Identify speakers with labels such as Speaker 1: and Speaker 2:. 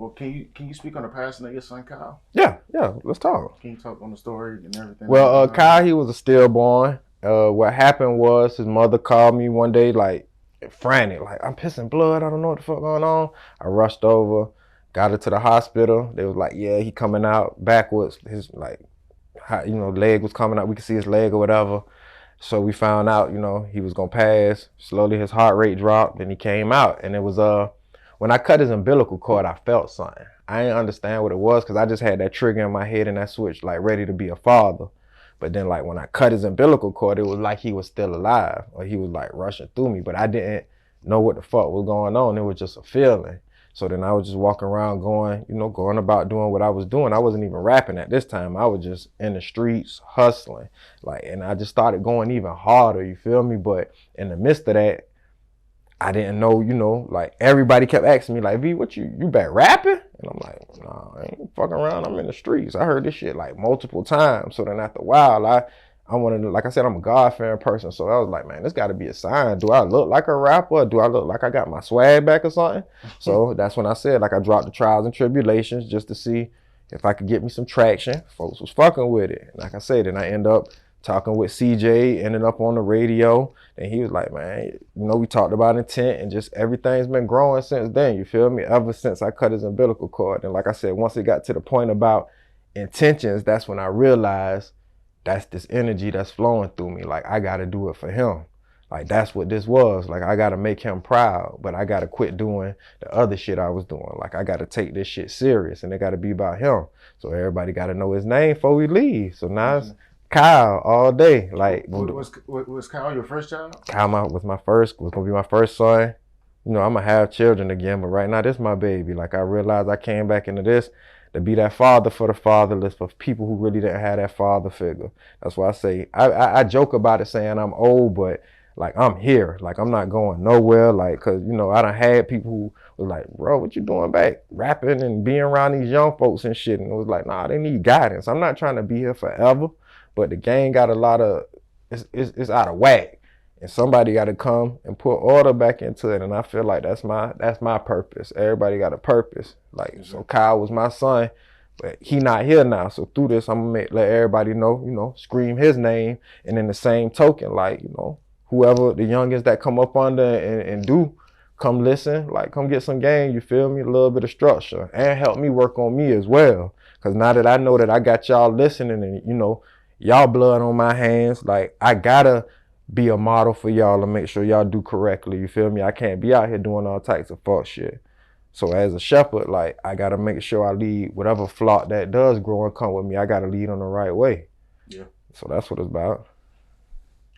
Speaker 1: Well, can you speak on the passing of your son Kyle?
Speaker 2: Yeah, let's talk.
Speaker 1: Can you talk on the story and everything that went
Speaker 2: Well,
Speaker 1: behind
Speaker 2: Kyle,
Speaker 1: it?
Speaker 2: he was a stillborn. What happened was his mother called me one day, like frantic, like I'm pissing blood. I don't know what the fuck going on. I rushed over, got her to the hospital. They was like, yeah, he coming out backwards. His like, leg was coming out. We could see his leg or whatever. So we found out, he was gonna pass. Slowly, his heart rate dropped, and he came out. And it was when I cut his umbilical cord, I felt something. I didn't understand what it was because I just had that trigger in my head and that switch, like ready to be a father. But then, like when I cut his umbilical cord, it was like he was still alive, or he was like rushing through me. But I didn't know what the fuck was going on. It was just a feeling. So then I was just walking around going about doing what I was doing. I wasn't even rapping at this time. I was just in the streets hustling. And I just started going even harder, you feel me? But in the midst of that, I didn't know, like everybody kept asking me, like, V, what you back rapping? And I'm like, nah, I ain't fucking around. I'm in the streets. I heard this shit like multiple times. So then after a while, I wanted to, like I said, I'm a God-fearing person. So I was like, man, this got to be a sign. Do I look like a rapper? Or do I look like I got my swag back or something? So that's when I said, like, I dropped the trials and tribulations just to see if I could get me some traction. Folks was fucking with it. Like I said, and I end up talking with CJ, ended up on the radio. And he was like, man, we talked about intent and just everything's been growing since then. You feel me? Ever since I cut his umbilical cord. And like I said, once it got to the point about intentions, that's when I realized that's this energy that's flowing through me. Like, I got to do it for him. Like, that's what this was. Like, I got to make him proud, but I got to quit doing the other shit I was doing. Like, I got to take this shit serious and it got to be about him. So everybody got to know his name before we leave. So now it's Kyle all day. Like,
Speaker 1: was Kyle your first child?
Speaker 2: Kyle was gonna be my first son. I'm gonna have children again, but right now this is my baby. Like, I realized I came back into this to be that father for the fatherless, for people who really didn't have that father figure. That's why I say I joke about it saying I'm old, but like I'm here. Like, I'm not going nowhere. Like, cause I done had people who was like, bro, what you doing back? Rapping and being around these young folks and shit. And it was like, nah, they need guidance. I'm not trying to be here forever. But the game got a lot of, it's out of whack. And somebody got to come and put order back into it. And I feel like that's my purpose. Everybody got a purpose. Like, so Kyle was my son, but he not here now. So through this, I'm going to let everybody know, scream his name. And in the same token, like, whoever the youngest that come up under and do, come listen, like come get some game, you feel me? A little bit of structure. And help me work on me as well. Because now that I know that I got y'all listening and, y'all blood on my hands, like I gotta be a model for y'all to make sure y'all do correctly. You feel me? I can't be out here doing all types of fuck shit. So as a shepherd, like I gotta make sure I lead whatever flock that does grow and come with me. I gotta lead on the right way.
Speaker 1: Yeah.
Speaker 2: So that's what it's about.